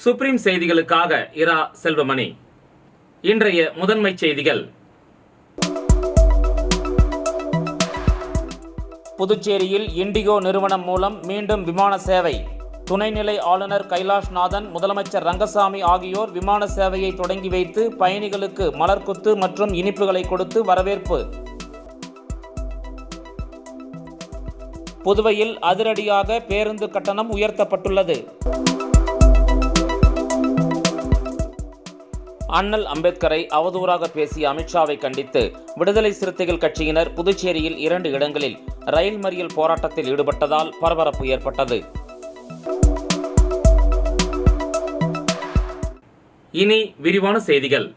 Supreme செய்திகளுக்காக இரா செல்வமணி. இன்றைய முதன்மை செய்திகள். புதுச்சேரியில் இண்டிகோ நிறுவனம் மூலம் மீண்டும் விமான சேவை. துணைநிலை ஆளுநர் கைலாஷ்நாதன், முதலமைச்சர் ரங்கசாமி ஆகியோர் விமான சேவையை தொடங்கி வைத்து பயணிகளுக்கு மலர்கொத்து மற்றும் இனிப்புகளை கொடுத்து வரவேற்பு. புதுவையில் அதிரடியாக பேருந்து கட்டணம் உயர்த்தப்பட்டுள்ளது. அண்ணல் அம்பேத்கரை அவதூறாக பேசிய அமித்ஷாவை கண்டித்து விடுதலை சிறுத்தைகள் கட்சியினர் புதுச்சேரியில் 2 இடங்களில் ரயில் மறியல் போராட்டத்தில் ஈடுபட்டதால் பரபரப்பு ஏற்பட்டது. இனி விரிவான செய்திகள்.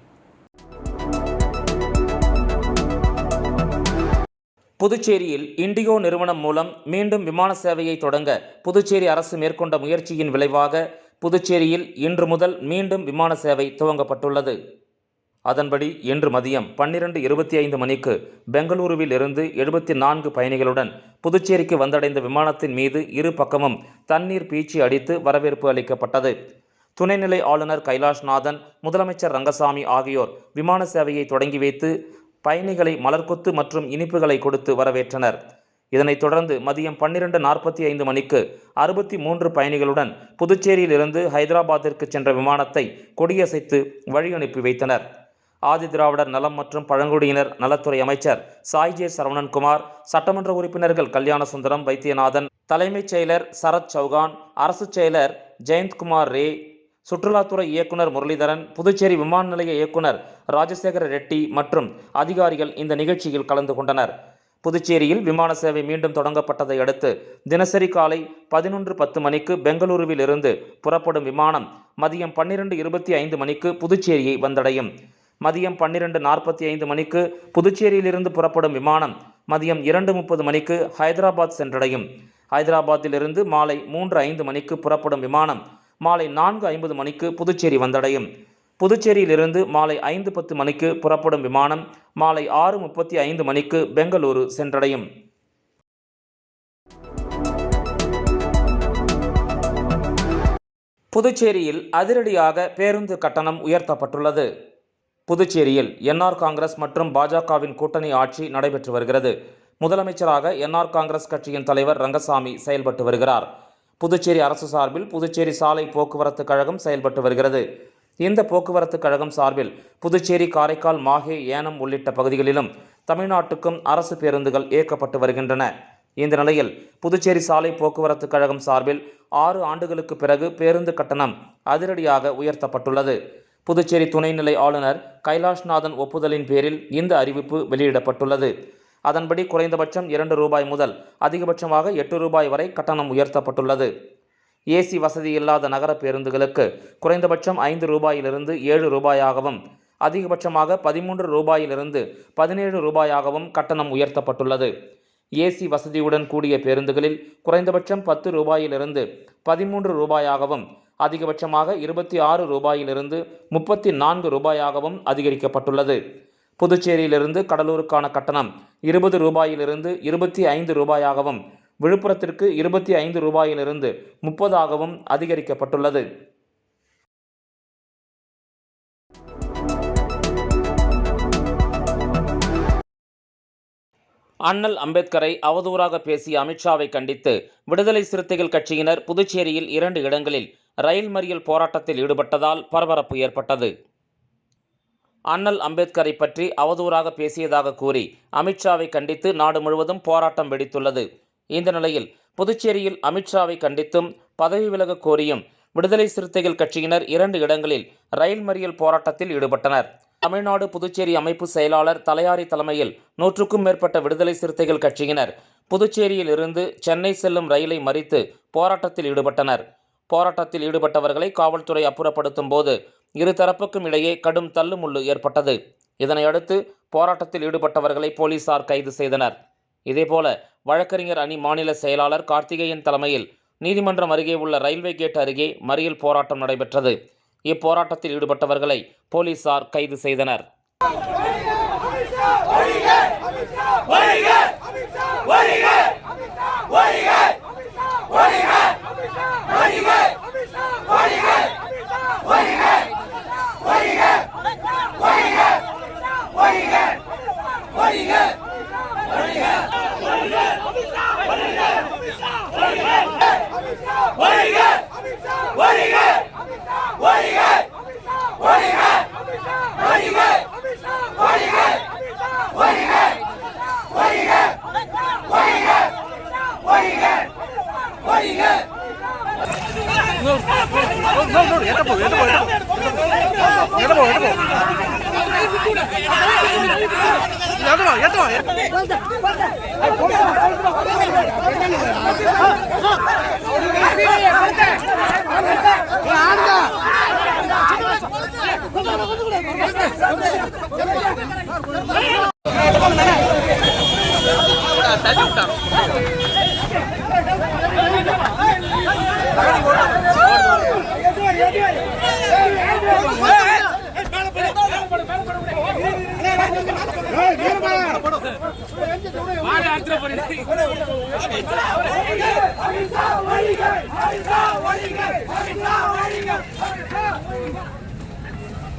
புதுச்சேரியில் இண்டிகோ நிறுவனம் மூலம் மீண்டும் விமான சேவையை தொடங்க புதுச்சேரி அரசு மேற்கொண்ட முயற்சியின் விளைவாக புதுச்சேரியில் இன்று முதல் மீண்டும் விமான சேவை துவங்கப்பட்டுள்ளது. அதன்படி இன்று மதியம் 12:25 மணிக்கு பெங்களூருவில் இருந்து 74 பயணிகளுடன் புதுச்சேரிக்கு வந்தடைந்த விமானத்தின் மீது இரு பக்கமும் தண்ணீர் பீச்சி அடித்து வரவேற்பு அளிக்கப்பட்டது. துணைநிலை ஆளுநர் கைலாஷ்நாதன், முதலமைச்சர் ரங்கசாமி ஆகியோர் விமான சேவையை தொடங்கி வைத்து பயணிகளை மலர்கொத்து மற்றும் இனிப்புகளை கொடுத்து வரவேற்றனர். இதனைத் தொடர்ந்து மதியம் 12:45 மணிக்கு 63 பயணிகளுடன் புதுச்சேரியிலிருந்து ஹைதராபாத்திற்கு சென்ற விமானத்தை கொடியசைத்து வழி அனுப்பி வைத்தனர். ஆதிதிராவிடர் நலம் மற்றும் பழங்குடியினர் நலத்துறை அமைச்சர் சாய்ஜே சரவணன்குமார், சட்டமன்ற உறுப்பினர்கள் கல்யாணசுந்தரம், வைத்தியநாதன், தலைமைச் செயலர் சரத் சௌகான், அரசு செயலர் ஜெயந்த்குமார் ரே, சுற்றுலாத்துறை இயக்குனர் முரளிதரன், புதுச்சேரி விமான நிலைய இயக்குனர் ராஜசேகர ரெட்டி மற்றும் அதிகாரிகள் இந்த நிகழ்ச்சியில் கலந்து கொண்டனர். புதுச்சேரியில் விமான சேவை மீண்டும் தொடங்கப்பட்டதை அடுத்து தினசரி காலை 11:10 மணிக்கு பெங்களூருவில் இருந்து புறப்படும் விமானம் மதியம் 12:25 மணிக்கு புதுச்சேரியை வந்தடையும். மதியம் 12:45 மணிக்கு புதுச்சேரியிலிருந்து புறப்படும் விமானம் மதியம் 2:30 மணிக்கு ஹைதராபாத் சென்றடையும். ஹைதராபாத்திலிருந்து மாலை 3:05 மணிக்கு புறப்படும் விமானம் மாலை 4:50 மணிக்கு புதுச்சேரி வந்தடையும். புதுச்சேரியிலிருந்து மாலை 5:10 மணிக்கு புறப்படும் விமானம் மாலை 6:35 மணிக்கு பெங்களூரு சென்றடையும். புதுச்சேரியில் அதிரடியாக பேருந்து கட்டணம் உயர்த்தப்பட்டுள்ளது. புதுச்சேரியில் என்ஆர் காங்கிரஸ் மற்றும் பாஜகவின் கூட்டணி ஆட்சி நடைபெற்று வருகிறது. முதலமைச்சராக என்ஆர் காங்கிரஸ் கட்சியின் தலைவர் ரங்கசாமி செயல்பட்டு வருகிறார். புதுச்சேரி அரசு சார்பில் புதுச்சேரி சாலை போக்குவரத்து கழகம் செயல்பட்டு வருகிறது. இந்த போக்குவரத்து கழகம் சார்பில் புதுச்சேரி, காரைக்கால், மாஹே, ஏனம் உள்ளிட்ட பகுதிகளிலும் தமிழ்நாட்டுக்கும் அரசு பேருந்துகள் இயக்கப்பட்டு வருகின்றன. இந்த நிலையில் புதுச்சேரி சாலை போக்குவரத்து கழகம் சார்பில் 6 ஆண்டுகளுக்கு பிறகு பேருந்து கட்டணம் அதிரடியாக உயர்த்தப்பட்டுள்ளது. புதுச்சேரி துணைநிலை ஆளுநர் கைலாஷ்நாதன் ஒப்புதலின் பேரில் இந்த அறிவிப்பு வெளியிடப்பட்டுள்ளது. அதன்படி குறைந்தபட்சம் 2 ரூபாய் முதல் அதிகபட்சமாக 8 ரூபாய் வரை கட்டணம் உயர்த்தப்பட்டுள்ளது. ஏசி வசதி இல்லாத நகர பேருந்துகளுக்கு குறைந்தபட்சம் 5 ரூபாயிலிருந்து 7 ரூபாயாகவும் அதிகபட்சமாக 13 ரூபாயிலிருந்து 17 ரூபாயாகவும் கட்டணம் உயர்த்தப்பட்டுள்ளது. ஏசி வசதியுடன் கூடிய பேருந்துகளில் குறைந்தபட்சம் 10 ரூபாயிலிருந்து 13 ரூபாயாகவும் அதிகபட்சமாக 26 ரூபாயிலிருந்து 34 ரூபாயாகவும் அதிகரிக்கப்பட்டுள்ளது. புதுச்சேரியிலிருந்து கடலூருக்கான கட்டணம் 20 ரூபாயிலிருந்து 25 ரூபாயாகவும் விழுப்புரத்திற்கு 25 ரூபாயிலிருந்து 30 அதிகரிக்கப்பட்டுள்ளது. அண்ணல் அம்பேத்கரை அவதூறாக பேசிய அமித்ஷாவை கண்டித்து விடுதலை சிறுத்தைகள் கட்சியினர் புதுச்சேரியில் 2 இடங்களில் ரயில் மறியல் போராட்டத்தில் ஈடுபட்டதால் பரபரப்பு ஏற்பட்டது. அண்ணல் அம்பேத்கரை பற்றி அவதூறாக பேசியதாக கூறி அமித்ஷாவை கண்டித்து நாடு முழுவதும் போராட்டம் வெடித்துள்ளது. இந்த நிலையில் புதுச்சேரியில் அமித்ஷாவை கண்டித்தும் பதவி விலக கோரியும் விடுதலை சிறுத்தைகள் கட்சியினர் 2 இடங்களில் ரயில் மறியல் போராட்டத்தில் ஈடுபட்டனர். தமிழ்நாடு புதுச்சேரி அமைப்பு செயலாளர் தலையாரி தலைமையில் 100க்கும் மேற்பட்ட விடுதலை சிறுத்தைகள் கட்சியினர் புதுச்சேரியில் இருந்து சென்னை செல்லும் ரயிலை மறித்து போராட்டத்தில் ஈடுபட்டனர். போராட்டத்தில் ஈடுபட்டவர்களை காவல்துறை அப்புறப்படுத்தும் போது இருதரப்புக்கும் இடையே கடும் தள்ளுமுள்ளு ஏற்பட்டது. இதனையடுத்து போராட்டத்தில் ஈடுபட்டவர்களை போலீசார் கைது செய்தனர். இதேபோல வழக்கறிஞர் அணி மாநில செயலாளர் கார்த்திகேயன் தலைமையில் நீதிமன்றம் அருகே உள்ள ரயில்வே கேட் அருகே மறியல் போராட்டம் நடைபெற்றது. இப்போராட்டத்தில் ஈடுபட்டவர்களை போலீசார் கைது செய்தனர்.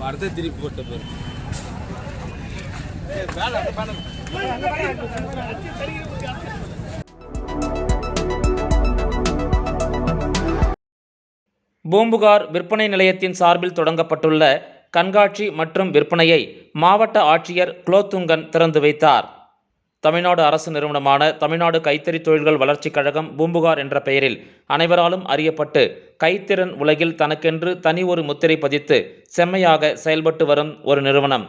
அடுத்த திருப்பி போட்ட பேர் பூம்புகார் விற்பனை நிலையத்தின் சார்பில் தொடங்கப்பட்டுள்ள கண்காட்சி மற்றும் விற்பனையை மாவட்ட ஆட்சியர் குலோத்துங்கன் திறந்து வைத்தார். தமிழ்நாடு அரசு நிறுவனமான தமிழ்நாடு கைத்தறி தொழில்கள் வளர்ச்சிக் கழகம் பூம்புகார் என்ற பெயரில் அனைவராலும் அறியப்பட்டு கைத்திறன் உலகில் தனக்கென்று தனி ஒரு முத்திரை பதித்து செம்மையாக செயல்பட்டு வரும் ஒரு நிறுவனம்.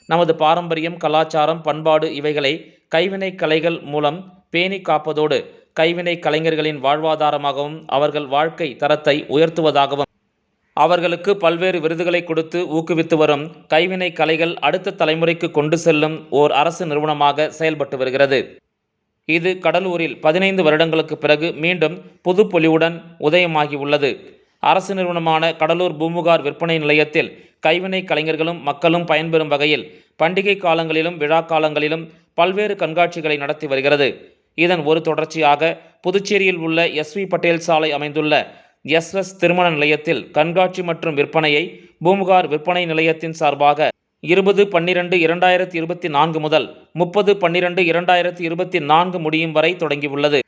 நமது பாரம்பரியம், கலாச்சாரம், பண்பாடு இவைகளை கைவினை கலைகள் மூலம் பேணி காப்பதோடு கைவினை கலைஞர்களின் வாழ்வாதாரமாகவும் அவர்கள் வாழ்க்கை தரத்தை உயர்த்துவதாகவும் அவர்களுக்கு பல்வேறு விருதுகளை கொடுத்து ஊக்குவித்து வரும் கைவினை கலைகள் அடுத்த தலைமுறைக்கு கொண்டு செல்லும் ஓர் அரசு நிறுவனமாக செயல்பட்டு வருகிறது. இது கடலூரில் 15 வருடங்களுக்கு பிறகு மீண்டும் புதுப்பொலிவுடன் உதயமாகி உள்ளது. அரசு நிறுவனமான கடலூர் பூம்புகார் விற்பனை நிலையத்தில் கைவினை கலைஞர்களும் மக்களும் பயன்பெறும் வகையில் பண்டிகை காலங்களிலும் விழா காலங்களிலும் பல்வேறு கண்காட்சிகளை நடத்தி வருகிறது. இதன் ஒரு தொடர்ச்சியாக புதுச்சேரியில் உள்ள SV பட்டேல் சாலை அமைந்துள்ள SS திருமண நிலையத்தில் கண்காட்சி மற்றும் விற்பனையை பூம்புகார் விற்பனை நிலையத்தின் சார்பாக 20/12/2024 முதல் 30/12/2024 முடியும் வரை தொடங்கியுள்ளது.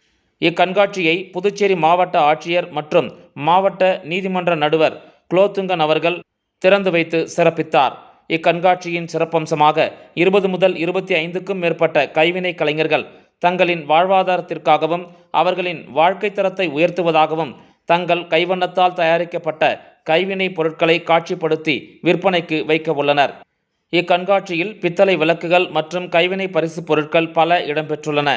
இக்கண்காட்சியை புதுச்சேரி மாவட்ட ஆட்சியர் மற்றும் மாவட்ட நீதிமன்ற நடுவர் குலோத்துங்கன் அவர்கள் திறந்து வைத்து சிறப்பித்தார். இக்கண்காட்சியின் சிறப்பம்சமாக 20 முதல் 25க்கும் மேற்பட்ட கைவினை கலைஞர்கள் தங்களின் வாழ்வாதாரத்திற்காகவும் அவர்களின் வாழ்க்கை தரத்தை உயர்த்துவதாகவும் தங்கள் கைவண்ணத்தால் தயாரிக்கப்பட்ட கைவினை பொருட்களை காட்சிப்படுத்தி விற்பனைக்கு வைக்க உள்ளனர். இக்கண்காட்சியில் பித்தளை விளக்குகள் மற்றும் கைவினை பரிசு பொருட்கள் பல இடம்பெற்றுள்ளன.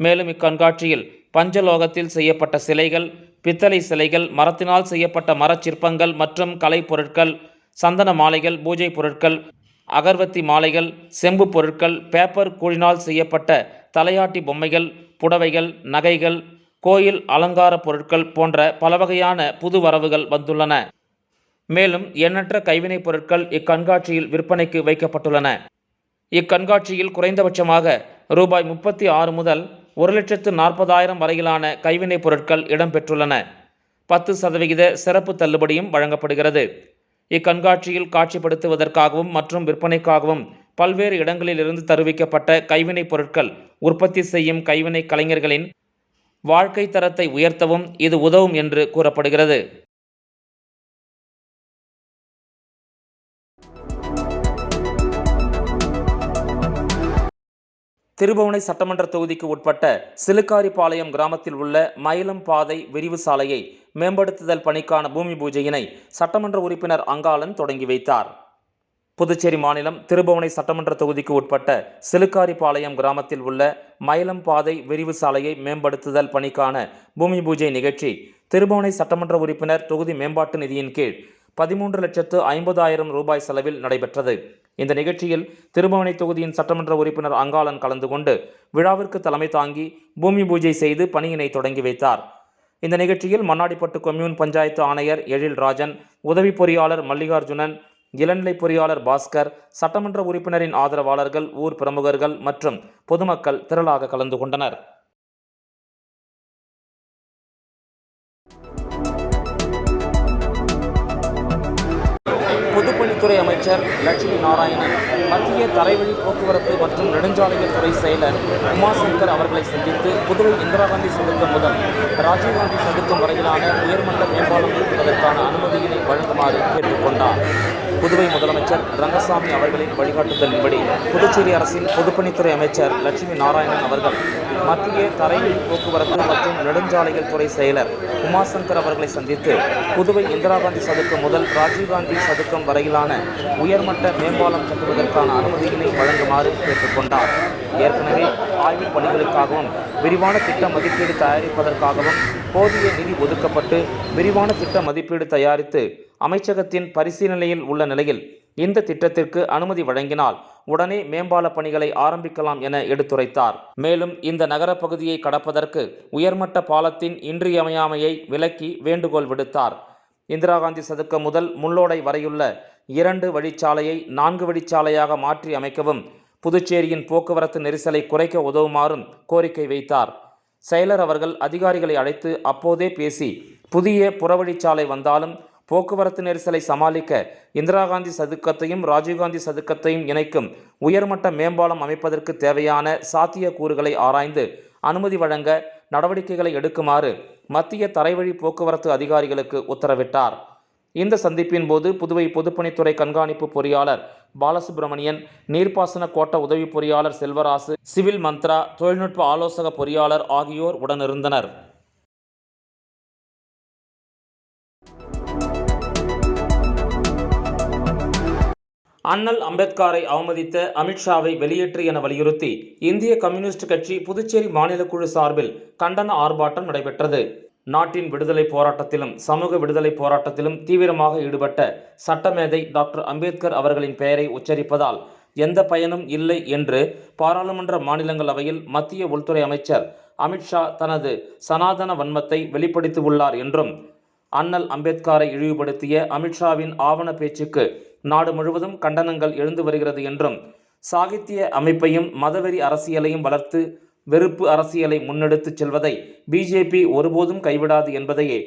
மேலும் இக்கண்காட்சியில் பஞ்சலோகத்தில் செய்யப்பட்ட சிலைகள், பித்தளை சிலைகள், மரத்தினால் செய்யப்பட்ட மரச்சிற்பங்கள் மற்றும் கலை பொருட்கள், சந்தன மாலைகள், பூஜை பொருட்கள், அகர்வத்தி மாலைகள், செம்பு பொருட்கள், பேப்பர் கூழினால் செய்யப்பட்ட தலையாட்டி பொம்மைகள், புடவைகள், நகைகள், கோயில் அலங்கார பொருட்கள் போன்ற பல வகையான புது வரவுகள் வந்துள்ளன. மேலும் எண்ணற்ற கைவினைப் பொருட்கள் இக்கண்காட்சியில் விற்பனைக்கு வைக்கப்பட்டுள்ளன. இக்கண்காட்சியில் குறைந்தபட்சமாக ரூபாய் 36 முதல் 1,40,000 வரையிலான கைவினைப் பொருட்கள் இடம்பெற்றுள்ளன. 10% சிறப்பு தள்ளுபடியும் வழங்கப்படுகிறது. இக்கண்காட்சியில் காட்சிப்படுத்துவதற்காகவும் மற்றும் விற்பனைக்காகவும் பல்வேறு இடங்களிலிருந்து தருவிக்கப்பட்ட கைவினைப் பொருட்கள் உற்பத்தி செய்யும் கைவினை கலைஞர்களின் வாழ்க்கை தரத்தை உயர்த்தவும் இது உதவும் என்று கூறப்படுகிறது. திருபுவனை சட்டமன்ற தொகுதிக்கு உட்பட்ட சிலுக்காரிபாளையம் கிராமத்தில் உள்ள மயிலம் பாதை விரிவு சாலையை மேம்படுத்துதல் பணிக்கான பூமி பூஜையினை சட்டமன்ற உறுப்பினர் அங்காளன் தொடங்கி வைத்தார். புதுச்சேரி மாநிலம் திருபுவனை சட்டமன்ற தொகுதிக்கு உட்பட்ட சிலுக்காரிபாளையம் கிராமத்தில் உள்ள மயிலம் பாதை விரிவு சாலையை மேம்படுத்துதல் பணிக்கான பூமி பூஜை நிகழ்ச்சி திருபுவனை சட்டமன்ற உறுப்பினர் தொகுதி மேம்பாட்டு நிதியின் கீழ் 13,50,000 ரூபாய் செலவில் நடைபெற்றது. இந்த நிகழ்ச்சியில் திருபுவனை தொகுதியின் சட்டமன்ற உறுப்பினர் அங்காளன் கலந்து கொண்டு விழாவிற்கு தலைமை தாங்கி பூமி பூஜை செய்து பணியினை தொடங்கி வைத்தார். இந்த நிகழ்ச்சியில் மண்ணாடிப்பட்டு கொம்யூன் பஞ்சாயத்து ஆணையர் எழில்ராஜன், உதவி பொறியாளர் மல்லிகார்ஜுனன், இளநிலை பொறியாளர் பாஸ்கர், சட்டமன்ற உறுப்பினரின் ஆதரவாளர்கள், ஊர் பிரமுகர்கள் மற்றும் பொதுமக்கள் திரளாக கலந்து கொண்டனர். பொதுப்பணி பொதுப்பணித்துறை அமைச்சர் லட்சுமி நாராயணன், மத்திய தரைவழி போக்குவரத்து மற்றும் நெடுஞ்சாலைகள் துறை செயலர் உமாசங்கர் அவர்களை சந்தித்து புதுவை இந்திரா காந்தி சதுக்கம் முதல் ராஜீவ்காந்தி சதுக்கம் வரையிலான உயர்மட்ட மேம்பாலம் கட்டுவதற்கான அனுமதியினை வழங்குமாறு கேட்டுக்கொண்டார். புதுவை முதலமைச்சர் ரங்கசாமி அவர்களின் வழிகாட்டுதலின்படி புதுச்சேரி அரசின் பொதுப்பணித்துறை அமைச்சர் லட்சுமி நாராயணன் அவர்கள் மத்திய தரைவழி போக்குவரத்து மற்றும் நெடுஞ்சாலைகள் துறை செயலர் உமாசங்கர் அவர்களை சந்தித்து புதுவை இந்திரா காந்தி சதுக்கம் முதல் ராஜீவ்காந்தி சதுக்கம் வரையிலான உயர்மட்ட மேம்பாலம் கட்டுவதற்கான அனுமதியினை வழங்குமாறு கேட்டுக்கொண்டார். ஏற்கனவே ஆய்வுப் பணிகளுக்காகவும் விரிவான திட்ட மதிப்பீடு தயாரிப்பதற்காகவும் போதிய நிதி ஒதுக்கப்பட்டு விரிவான திட்ட மதிப்பீடு தயாரித்து அமைச்சகத்தின் பரிசீலனையில் உள்ள நிலையில் இந்த திட்டத்திற்கு அனுமதி வழங்கினால் உடனே மேம்பால பணிகளை ஆரம்பிக்கலாம் என எடுத்துரைத்தார். மேலும் இந்த நகர பகுதியை கடப்பதற்கு உயர்மட்ட பாலத்தின் இன்றியமையாமையை விலக்கி வேண்டுகோள் விடுத்தார். இந்திரா காந்தி சதுக்கம் முதல் முள்ளோடை வரையுள்ள 2 வழிச்சாலையை 4 வழிச்சாலையாக மாற்றி அமைக்கவும் புதுச்சேரியின் போக்குவரத்து நெரிசலை குறைக்க உதவுமாறும் கோரிக்கை வைத்தார். செயலர் அவர்கள் அதிகாரிகளை அழைத்து அப்போதே பேசி புதிய புறவழிச்சாலை வந்தாலும் போக்குவரத்து நெரிசலை சமாளிக்க இந்திரா காந்தி சதுக்கத்தையும் ராஜீவ்காந்தி சதுக்கத்தையும் இணைக்கும் உயர்மட்ட மேம்பாலம் அமைப்பதற்கு தேவையான சாத்தியக்கூறுகளை ஆராய்ந்து அனுமதி வழங்க நடவடிக்கைகளை எடுக்குமாறு மத்திய தரைவழி போக்குவரத்து அதிகாரிகளுக்கு உத்தரவிட்டார். இந்த சந்திப்பின் போது புதுவை பொதுப்பணித்துறை கண்காணிப்பு பொறியாளர் பாலசுப்ரமணியன், நீர்ப்பாசன கோட்ட உதவி பொறியாளர் செல்வராசு, சிவில் மந்த்ரா தொழில்நுட்ப ஆலோசக பொறியாளர் ஆகியோர் உடனிருந்தனர். அண்ணல் அம்பேத்கரை அவமதித்த அமித்ஷாவை வெளியேற்று என வலியுறுத்தி இந்திய கம்யூனிஸ்ட் கட்சி புதுச்சேரி மாநில குழு சார்பில் கண்டன ஆர்ப்பாட்டம் நடைபெற்றது. நாட்டின் விடுதலை போராட்டத்திலும் சமூக விடுதலை போராட்டத்திலும் தீவிரமாக ஈடுபட்ட சட்டமேதை டாக்டர் அம்பேத்கர் அவர்களின் பெயரை உச்சரிப்பதால் எந்த பயனும் இல்லை என்று பாராளுமன்ற மாநிலங்களவையில் மத்திய உள்துறை அமைச்சர் அமித்ஷா தனது சனாதன வன்மத்தை வெளிப்படுத்தியுள்ளார் என்றும், அண்ணல் அம்பேத்கரை இழிவுபடுத்திய அமித்ஷாவின் ஆவண பேச்சுக்கு நாடு முழுவதும் கண்டனங்கள் எழுந்து வருகிறது என்றும், சாகித்ய அமைப்பையும் மதவெறி அரசியலையும் வளர்த்து வெறுப்பு அரசியலை முன்னெடுத்துச் செல்வதை பிஜேபி ஒருபோதும் கைவிடாது என்பதையே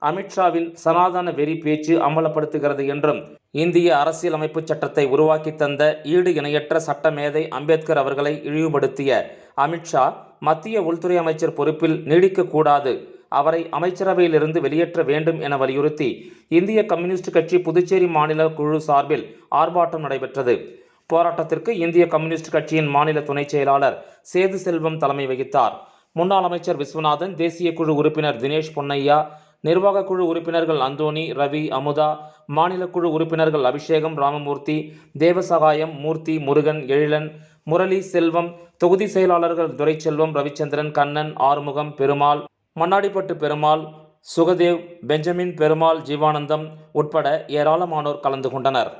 அமித்ஷாவின் சனாதன வெறி பேச்சு அமலப்படுத்துகிறது என்றும், இந்திய அரசியலமைப்பு சட்டத்தை உருவாக்கி தந்த ஈடு இணையற்ற சட்டமேதை அம்பேத்கர் அவர்களை இழிவுபடுத்திய அமித்ஷா மத்திய உள்துறை அமைச்சர் பொறுப்பில் நீடிக்கக்கூடாது, அவரை அமைச்சரவையிலிருந்து வெளியேற்ற வேண்டும் என வலியுறுத்தி இந்திய கம்யூனிஸ்ட் கட்சி புதுச்சேரி மாநில குழு சார்பில் ஆர்ப்பாட்டம் நடைபெற்றது. போராட்டத்திற்கு இந்திய கம்யூனிஸ்ட் கட்சியின் மாநில துணை செயலாளர் சேது செல்வம் தலைமை வகித்தார். முன்னாள் அமைச்சர் விஸ்வநாதன், தேசிய குழு உறுப்பினர் தினேஷ் பொன்னையா, நிர்வாக குழு உறுப்பினர்கள் அந்தோணி, ரவி, அமுதா, மாநில குழு உறுப்பினர்கள் அபிஷேகம், ராமமூர்த்தி, தேவசகாயம், மூர்த்தி, முருகன், எழிலன், முரளி, செல்வம், தொகுதி செயலாளர்கள் துரைச்செல்வம், ரவிச்சந்திரன், கண்ணன், ஆறுமுகம், பெருமாள், மண்ணாடிப்பட்டு பெருமாள், சுகதேவ், பெஞ்சமின் பெருமாள், ஜீவானந்தம் உட்பட ஏராளமானோர் கலந்து கொண்டனர்.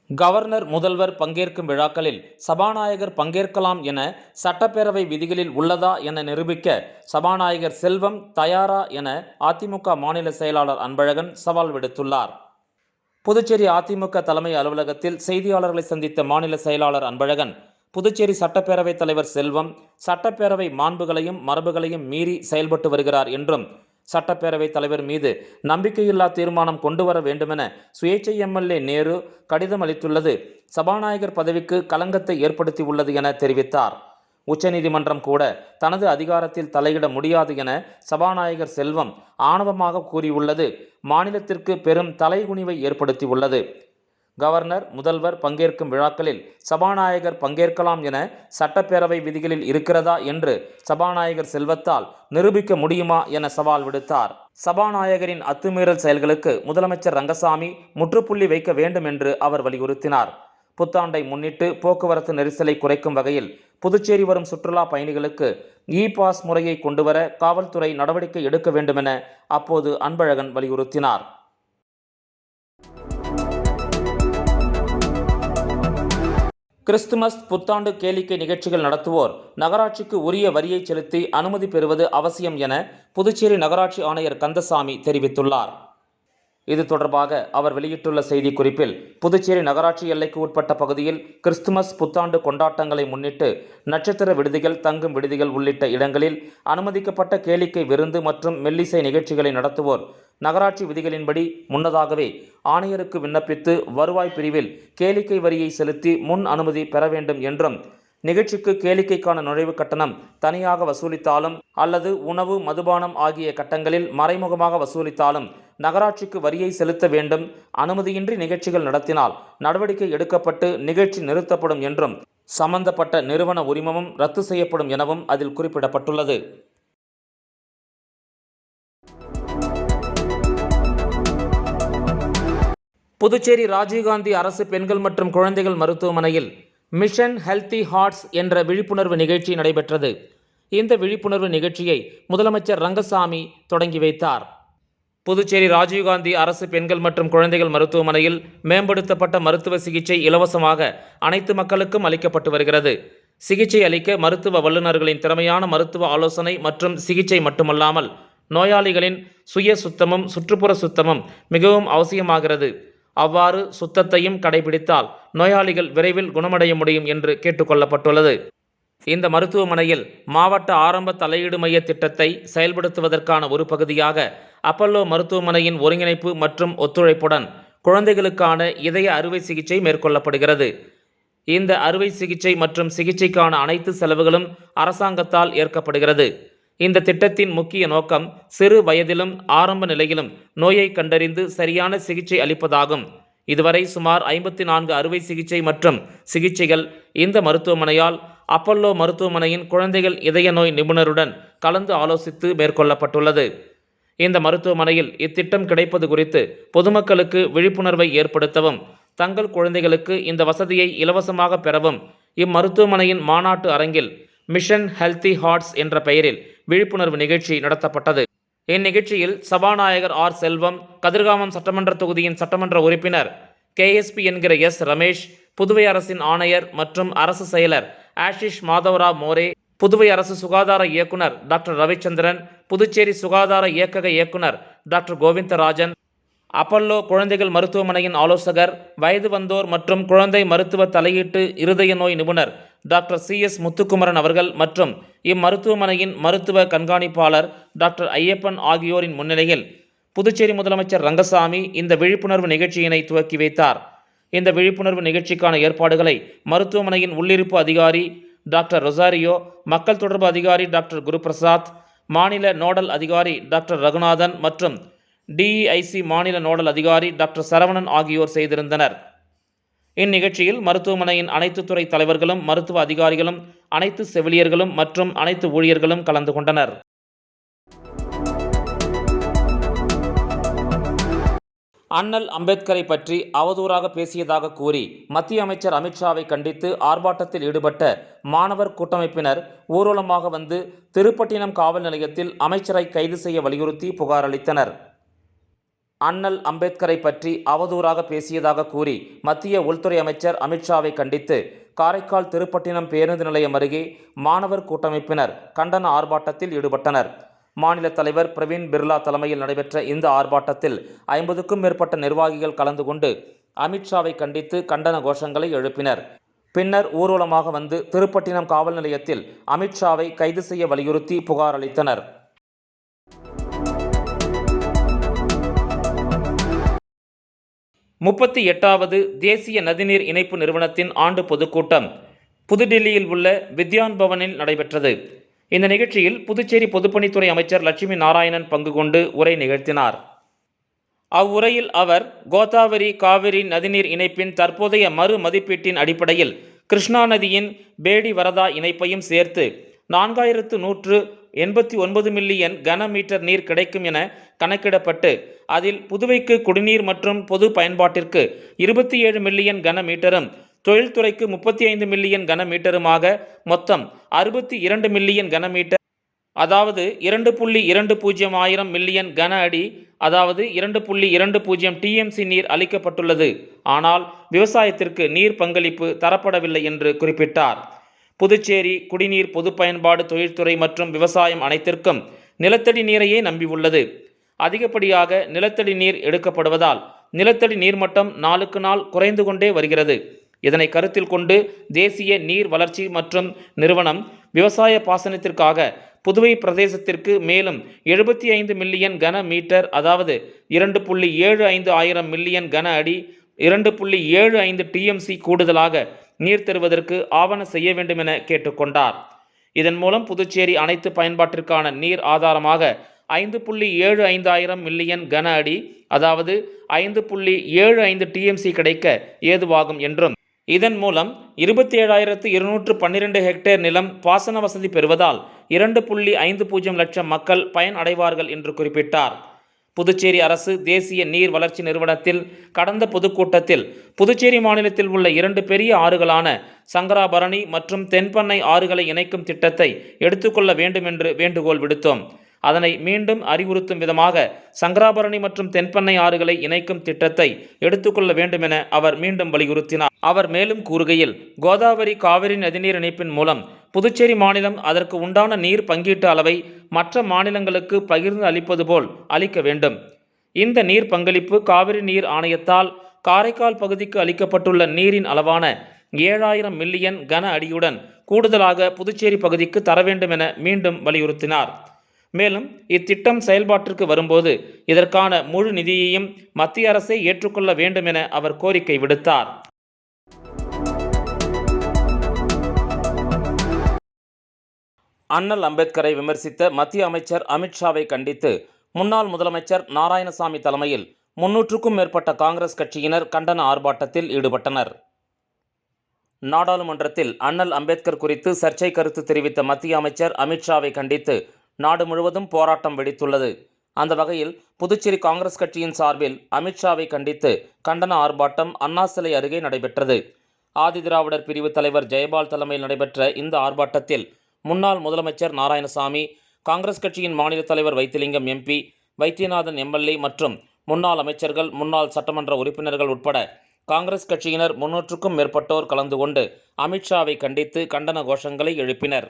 கவர்னர், முதல்வர் பங்கேற்கும் விழாக்களில் சபாநாயகர் பங்கேற்கலாம் என சட்டப்பேரவை விதிகளில் உள்ளதா என நிரூபிக்க சபாநாயகர் செல்வம் தயாரா என அதிமுக மாநில செயலாளர் அன்பழகன் சவால் விடுத்துள்ளார். புதுச்சேரி அதிமுக தலைமை அலுவலகத்தில் செய்தியாளர்களை சந்தித்த மாநில செயலாளர் அன்பழகன், புதுச்சேரி சட்டப்பேரவை தலைவர் செல்வம் சட்டப்பேரவை மாண்புகளையும் மரபுகளையும் மீறி செயல்பட்டு வருகிறார் என்றும், சட்டப்பேரவை தலைவர் மீது நம்பிக்கையில்லா தீர்மானம் கொண்டு வர வேண்டுமென சுயேட்சை எம்எல்ஏ நேரு கடிதம் அளித்துள்ளது சபாநாயகர் பதவிக்கு களங்கத்தை ஏற்படுத்தியுள்ளது என தெரிவித்தார். உச்சநீதிமன்றம் கூட தனது அதிகாரத்தில் தலையிட முடியாது என சபாநாயகர் செல்வம் ஆணவமாக கூறியுள்ளது மாநிலத்திற்கு பெரும் தலைகுனிவை ஏற்படுத்தியுள்ளது. கவர்னர், முதல்வர் பங்கேற்கும் விழாக்களில் சபாநாயகர் பங்கேற்கலாம் என சட்டப்பேரவை விதிகளில் இருக்கிறதா என்று சபாநாயகர் செல்வத்தால் நிரூபிக்க முடியுமா என சவால் விடுத்தார். சபாநாயகரின் அத்துமீறல் செயல்களுக்கு முதலமைச்சர் ரங்கசாமி முற்றுப்புள்ளி வைக்க வேண்டும் என்று அவர் வலியுறுத்தினார். புத்தாண்டை முன்னிட்டு போக்குவரத்து நெரிசலை குறைக்கும் வகையில் புதுச்சேரி வரும் சுற்றுலா பயணிகளுக்கு இ-பாஸ் முறையை கொண்டுவர காவல்துறை நடவடிக்கை எடுக்க வேண்டுமென அப்போது அன்பழகன் வலியுறுத்தினார். கிறிஸ்துமஸ், புத்தாண்டு கேளிக்கை நிகழ்ச்சிகள் நடத்துவோர் நகராட்சிக்கு உரிய வரியை செலுத்தி அனுமதி பெறுவது அவசியம் என புதுச்சேரி நகராட்சி ஆணையர் கந்தசாமி தெரிவித்துள்ளார். இது தொடர்பாக அவர் வெளியிட்டுள்ள செய்திக்குறிப்பில், புதுச்சேரி நகராட்சி எல்லைக்கு உட்பட்ட பகுதியில் கிறிஸ்துமஸ் புத்தாண்டு கொண்டாட்டங்களை முன்னிட்டு நட்சத்திர விடுதிகள், தங்கும் விடுதிகள் உள்ளிட்ட இடங்களில் அனுமதிக்கப்பட்ட கேளிக்கை விருந்து மற்றும் மெல்லிசை நிகழ்ச்சிகளை நடத்துவோர் நகராட்சி விதிகளின்படி முன்னதாகவே ஆணையருக்கு விண்ணப்பித்து வருவாய் பிரிவில் கேளிக்கை வரியை செலுத்தி முன் அனுமதி பெற வேண்டும் என்றும், நிகழ்ச்சிக்கு கேளிக்கைக்கான நுழைவு கட்டணம் தனியாக வசூலித்தாலும் அல்லது உணவு, மதுபானம் ஆகிய கட்டங்களில் மறைமுகமாக வசூலித்தாலும் நகராட்சிக்கு வரியை செலுத்த வேண்டும். அனுமதியின்றி நிகழ்ச்சிகள் நடத்தினால் நடவடிக்கை எடுக்கப்பட்டு நிகழ்ச்சி நிறுத்தப்படும் என்றும், சம்பந்தப்பட்ட நிறுவன உரிமமும் ரத்து செய்யப்படும் எனவும் அதில் குறிப்பிடப்பட்டுள்ளது. புதுச்சேரி ராஜீவ்காந்தி அரசு பெண்கள் மற்றும் குழந்தைகள் மருத்துவமனையில் மிஷன் ஹெல்தி ஹார்ட்ஸ் என்ற விழிப்புணர்வு நிகழ்ச்சி நடைபெற்றது. இந்த விழிப்புணர்வு நிகழ்ச்சியை முதலமைச்சர் ரங்கசாமி தொடங்கி வைத்தார். புதுச்சேரி ராஜீவ்காந்தி அரசு பெண்கள் மற்றும் குழந்தைகள் மருத்துவமனையில் மேம்படுத்தப்பட்ட மருத்துவ சிகிச்சை இலவசமாக அனைத்து மக்களுக்கும் அளிக்கப்பட்டு வருகிறது. சிகிச்சை அளிக்க மருத்துவ வல்லுநர்களின் திறமையான மருத்துவ ஆலோசனை மற்றும் சிகிச்சை மட்டுமல்லாமல் நோயாளிகளின் சுய சுத்தமும் சுற்றுப்புற சுத்தமும் மிகவும் அவசியமாகிறது. அவ்வாறு சுத்தத்தையும் கடைபிடித்தால் நோயாளிகள் விரைவில் குணமடைய முடியும் என்று கேட்டுக்கொள்ளப்பட்டுள்ளது. இந்த மருத்துவமனையில் மாவட்ட ஆரம்ப தலையீடு மைய திட்டத்தை செயல்படுத்துவதற்கான ஒரு பகுதியாக அப்பல்லோ மருத்துவமனையின் ஒருங்கிணைப்பு மற்றும் ஒத்துழைப்புடன் குழந்தைகளுக்கான இதய அறுவை சிகிச்சை மேற்கொள்ளப்படுகிறது. இந்த அறுவை சிகிச்சை மற்றும் சிகிச்சைக்கான அனைத்து செலவுகளும் அரசாங்கத்தால் ஏற்கப்படுகிறது. இந்த திட்டத்தின் முக்கிய நோக்கம் சிறு வயதிலும் ஆரம்ப நிலையிலும் நோயை கண்டறிந்து சரியான சிகிச்சை அளிப்பதாகும். இதுவரை சுமார் 54 அறுவை சிகிச்சை மற்றும் சிகிச்சைகள் இந்த மருத்துவமனையால் அப்பல்லோ மருத்துவமனையின் குழந்தைகள் இதய நோய் நிபுணருடன் கலந்து ஆலோசித்து மேற்கொள்ளப்பட்டுள்ளது. இந்த மருத்துவமனையில் இத்திட்டம் கிடைப்பது குறித்து பொதுமக்களுக்கு விழிப்புணர்வை ஏற்படுத்தவும், தங்கள் குழந்தைகளுக்கு இந்த வசதியை இலவசமாக பெறவும் இம்மருத்துவமனையின் மாநாட்டு அரங்கில் மிஷன் ஹெல்தி ஹார்ட்ஸ் என்ற பெயரில் விழிப்புணர்வு நிகழ்ச்சி நடத்தப்பட்டது. இந்நிகழ்ச்சியில் சபாநாயகர் ஆர். செல்வம், கதிர்காமம் சட்டமன்ற தொகுதியின் சட்டமன்ற உறுப்பினர் KSP என்கிற S. ரமேஷ், புதுவை அரசின் ஆணையர் மற்றும் அரசு செயலர் ஆஷிஷ் மாதவராவ் மோரே, புதுவை அரசு சுகாதார இயக்குனர் டாக்டர் ரவிச்சந்திரன், புதுச்சேரி சுகாதார இயக்கக இயக்குனர் டாக்டர் கோவிந்தராஜன், அப்பல்லோ குழந்தைகள் மருத்துவமனையின் ஆலோசகர், வயது வந்தோர் மற்றும் குழந்தை மருத்துவ தலையீட்டு இருதய நோய் நிபுணர் டாக்டர் CS முத்துக்குமரன் அவர்கள் மற்றும் இம்மருத்துவமனையின் மருத்துவ கண்காணிப்பாளர் டாக்டர் ஐயப்பன் ஆகியோரின் முன்னிலையில் புதுச்சேரி முதலமைச்சர் ரங்கசாமி இந்த விழிப்புணர்வு நிகழ்ச்சியினை துவக்கி வைத்தார். இந்த விழிப்புணர்வு நிகழ்ச்சிக்கான ஏற்பாடுகளை மருத்துவமனையின் உள்ளிருப்பு அதிகாரி டாக்டர் ரொசாரியோ, மக்கள் தொடர்பு அதிகாரி டாக்டர் குருபிரசாத், மாநில நோடல் அதிகாரி டாக்டர் ரகுநாதன் மற்றும் DEIC மாநில நோடல் அதிகாரி டாக்டர் சரவணன் ஆகியோர் செய்திருந்தனர். இந்நிகழ்ச்சியில் மருத்துவமனையின் அனைத்து துறை தலைவர்களும், மருத்துவ அதிகாரிகளும், அனைத்து செவிலியர்களும் மற்றும் அனைத்து ஊழியர்களும் கலந்து கொண்டனர். அண்ணல் அம்பேத்கரை பற்றி அவதூறாக பேசியதாக கூறி மத்திய அமைச்சர் அமித்ஷாவை கண்டித்து ஆர்ப்பாட்டத்தில் ஈடுபட்ட மாணவர் கூட்டமைப்பினர் ஊர்வலமாக வந்து திருப்பட்டினம் காவல் நிலையத்தில் அமைச்சரை கைது செய்ய வலியுறுத்தி புகார் அளித்தனர். அண்ணல் அம்பேத்கரை பற்றி அவதூறாக பேசியதாக கூறி மத்திய உள்துறை அமைச்சர் அமித்ஷாவை கண்டித்து காரைக்கால் திருப்பட்டினம் பேருந்து நிலையம் அருகே மாணவர் கூட்டமைப்பினர் கண்டன ஆர்ப்பாட்டத்தில் ஈடுபட்டனர். மாநில தலைவர் பிரவீன் பிர்லா தலைமையில் நடைபெற்ற இந்த ஆர்ப்பாட்டத்தில் 50க்கும் மேற்பட்ட நிர்வாகிகள் கலந்து கொண்டு அமித்ஷாவை கண்டித்து கண்டன கோஷங்களை எழுப்பினர். பின்னர் ஊர்வலமாக வந்து திருப்பட்டினம் காவல் நிலையத்தில் அமித்ஷாவை கைது செய்ய வலியுறுத்தி புகார் அளித்தனர். முப்பத்தி 8வது தேசிய நதிநீர் இணைப்பு நிறுவனத்தின் ஆண்டு பொதுக்கூட்டம் புதுடில்லியில் உள்ள வித்யான் பவனில் நடைபெற்றது. இந்த நிகழ்ச்சியில் புதுச்சேரி பொதுப்பணித்துறை அமைச்சர் லட்சுமி நாராயணன் பங்கு கொண்டு உரை நிகழ்த்தினார். அவ்வுரையில் அவர் கோதாவரி காவிரி நதிநீர் இணைப்பின் தற்போதைய மறு மதிப்பீட்டின் அடிப்படையில் கிருஷ்ணா நதியின் பேடி வரதா இணைப்பையும் சேர்த்து 4189 மில்லியன் கன மீட்டர் நீர் கிடைக்கும் என கணக்கிடப்பட்டு அதில் புதுவைக்கு குடிநீர் மற்றும் பொது பயன்பாட்டிற்கு 27 மில்லியன் கன மீட்டரும், தொழில்துறைக்கு 35 மில்லியன் கன மீட்டருமாக மொத்தம் 62 மில்லியன் கன மீட்டர், அதாவது 2.20 மில்லியன் கன அடி, அதாவது 2.20 TMC நீர் அளிக்கப்பட்டுள்ளது. ஆனால் விவசாயத்திற்கு நீர் பங்களிப்பு தரப்படவில்லை என்று குறிப்பிட்டார். புதுச்சேரி குடிநீர், பொது பயன்பாடு, தொழில்துறை மற்றும் விவசாயம் அனைத்திற்கும் நிலத்தடி நீரையே நம்பியுள்ளது. அதிகப்படியாக நிலத்தடி நீர் எடுக்கப்படுவதால் நிலத்தடி நீர்மட்டம் நாளுக்கு நாள் குறைந்து கொண்டே வருகிறது. இதனை கருத்தில் கொண்டு தேசிய நீர் வளர்ச்சி மற்றும் நிறுவனம் விவசாய பாசனத்திற்காக புதுவை பிரதேசத்திற்கு மேலும் 75 மில்லியன் கன மீட்டர், அதாவது 2.75 ஆயிரம் மில்லியன் கன அடி 2.75 TMC கூடுதலாக நீர் தருவதற்கு ஆவண செய்ய வேண்டும் என கேட்டுக்கொண்டார். இதன் மூலம் புதுச்சேரி அனைத்து பயன்பாட்டிற்கான நீர் ஆதாரமாக 5.75 ஆயிரம் மில்லியன் கன அடி, அதாவது 5.75 TMC கிடைக்க ஏதுவாகும் என்றும், இதன் மூலம் 27,212 ஹெக்டேர் நிலம் பாசன வசதி பெறுவதால் 2.50 லட்சம் மக்கள் பயன் அடைவார்கள் என்று குறிப்பிட்டார். புதுச்சேரி அரசு தேசிய நீர் வளர்ச்சி நிறுவனத்தில் கடந்த பொதுக்கூட்டத்தில் புதுச்சேரி மாநிலத்தில் உள்ள 2 பெரிய ஆறுகளான சங்கராபரணி மற்றும் தென்பண்ணை ஆறுகளை இணைக்கும் திட்டத்தை எடுத்துக்கொள்ள வேண்டும் என்று வேண்டுகோள் விடுத்தோம். அதனை மீண்டும் அறிவுறுத்தும் விதமாக சங்கராபரணி மற்றும் தென்பண்ணை ஆறுகளை இணைக்கும் திட்டத்தை எடுத்துக்கொள்ள வேண்டும் என அவர் மீண்டும் வலியுறுத்தினார். அவர் மேலும் கூறுகையில், கோதாவரி காவிரி நதிநீர் இணைப்பின் மூலம் புதுச்சேரி மாநிலம் அதற்கு உண்டான நீர் பங்கீட்டு அளவை மற்ற மாநிலங்களுக்கு பகிர்ந்து அளிப்பது போல் அளிக்க வேண்டும். இந்த நீர் பங்களிப்பு காவிரி நீர் ஆணையத்தால் காரைக்கால் பகுதிக்கு அளிக்கப்பட்டுள்ள நீரின் அளவான 7,000 மில்லியன் கன அடியுடன் கூடுதலாக புதுச்சேரி பகுதிக்கு தர வேண்டும் என மீண்டும் வலியுறுத்தினார். மேலும் இத்திட்டம் செயல்பாட்டிற்கு வரும்போது இதற்கான முழு நிதியையும் மத்திய அரசே ஏற்றுக்கொள்ள வேண்டும் என அவர் கோரிக்கை விடுத்தார். அண்ணல் அம்பேத்கரை விமர்சித்த மத்திய அமைச்சர் அமித்ஷாவை கண்டித்து முன்னாள் முதலமைச்சர் நாராயணசாமி தலைமையில் 300க்கும் மேற்பட்ட காங்கிரஸ் கட்சியினர் கண்டன ஆர்ப்பாட்டத்தில் ஈடுபட்டனர். நாடாளுமன்றத்தில் அண்ணல் அம்பேத்கர் குறித்து சர்ச்சை கருத்து தெரிவித்த மத்திய அமைச்சர் அமித்ஷாவை கண்டித்து நாடு முழுவதும் போராட்டம் வெடித்துள்ளது. அந்த வகையில் புதுச்சேரி காங்கிரஸ் கட்சியின் சார்பில் அமித்ஷாவை கண்டித்து கண்டன ஆர்ப்பாட்டம் அண்ணா சிலை அருகே நடைபெற்றது. ஆதிதிராவிடர் பிரிவு தலைவர் ஜெயபால் தலைமையில் நடைபெற்ற இந்த ஆர்ப்பாட்டத்தில் முன்னாள் முதலமைச்சர் நாராயணசாமி, காங்கிரஸ் கட்சியின் மாநில தலைவர் வைத்திலிங்கம் MP, வைத்தியநாதன் MLA மற்றும் முன்னாள் அமைச்சர்கள், முன்னாள் சட்டமன்ற உறுப்பினர்கள் உட்பட காங்கிரஸ் கட்சியினர் 300க்கும் மேற்பட்டோர் கலந்து கொண்டு அமித்ஷாவை கண்டித்து கண்டன கோஷங்களை எழுப்பினர்.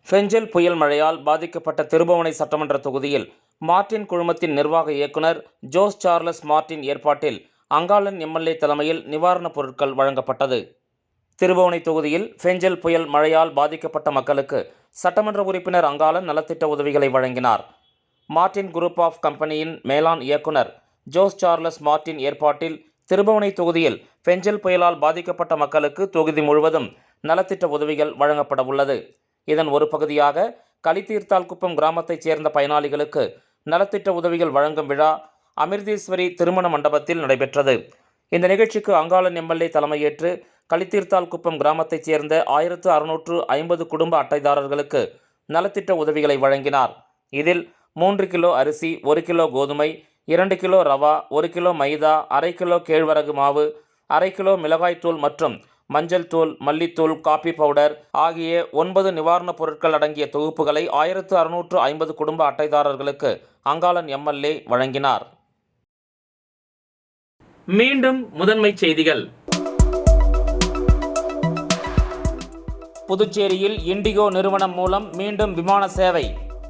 பெஞ்சல் புயல் மழையால் பாதிக்கப்பட்ட திருபுவனை சட்டமன்ற தொகுதியில் மார்டின் குழுமத்தின் நிர்வாக இயக்குனர் ஜோஸ் சார்லஸ் மார்டின் ஏற்பாட்டில் அங்காளன் MLA தலைமையில் நிவாரணப் பொருட்கள் வழங்கப்பட்டது. திருபுவனை தொகுதியில் பெஞ்சல் புயல் மழையால் பாதிக்கப்பட்ட மக்களுக்கு சட்டமன்ற உறுப்பினர் அங்காளன் நலத்திட்ட உதவிகளை வழங்கினார். மார்டின் குரூப் ஆஃப் கம்பெனியின் மேலாண் இயக்குனர் ஜோஸ் சார்லஸ் மார்டின் ஏற்பாட்டில் திருபுவனை தொகுதியில் பெஞ்சல் புயலால் பாதிக்கப்பட்ட மக்களுக்கு தொகுதி முழுவதும் நலத்திட்ட உதவிகள் வழங்கப்பட உள்ளது. இதன் ஒரு பகுதியாக கலித்தீர்த்தால்குப்பம் கிராமத்தைச் சேர்ந்த பயனாளிகளுக்கு நலத்திட்ட உதவிகள் வழங்கும் விழா அமிர்தேஸ்வரி திருமண மண்டபத்தில் நடைபெற்றது. இந்த நிகழ்ச்சிக்கு அங்காளன் MLA தலைமையேற்று கலித்தீர்த்தால்குப்பம் கிராமத்தைச் சேர்ந்த 1650 குடும்ப அட்டைதாரர்களுக்கு நலத்திட்ட உதவிகளை வழங்கினார். இதில் 3 கிலோ அரிசி, 1 கிலோ கோதுமை, 2 கிலோ ரவா, 1 கிலோ மைதா, 1/2 கிலோ கேழ்வரகு மாவு, 1/2 கிலோ மிளகாய்த்தூள் மற்றும் மஞ்சள் தூள், மல்லித்தூள், காபி பவுடர் ஆகிய 9 நிவாரணப் பொருட்கள் அடங்கிய தொகுப்புகளை 1650 குடும்ப அட்டைதாரர்களுக்கு அங்காளன் MLA வழங்கினார். மீண்டும் முதன்மைச் செய்திகள். புதுச்சேரியில் இண்டிகோ நிறுவனம் மூலம் மீண்டும் விமான சேவை.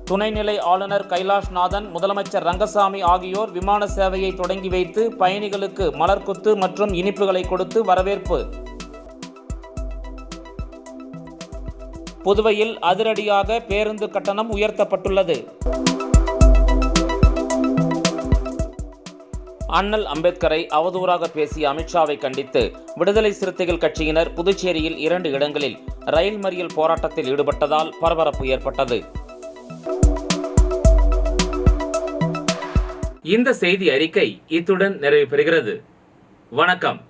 துணைநிலை ஆளுநர் கைலாஷ்நாதன், முதலமைச்சர் ரங்கசாமி ஆகியோர் விமான சேவையை தொடங்கி வைத்து பயணிகளுக்கு மலர்கொத்து மற்றும் இனிப்புகளை கொடுத்து வரவேற்பு. புதுவையில் அதிரடியாக பேருந்து கட்டணம் உயர்த்தப்பட்டுள்ளது. அண்ணல் அம்பேத்கரை அவதூறாக பேசிய அமித்ஷாவை கண்டித்து விடுதலை சிறுத்தைகள் கட்சியினர் புதுச்சேரியில் 2 இடங்களில் ரயில் மறியல் போராட்டத்தில் ஈடுபட்டதால் பரபரப்பு ஏற்பட்டது. இந்த செய்தி அறிக்கை இத்துடன் நிறைவு பெறுகிறது. வணக்கம்.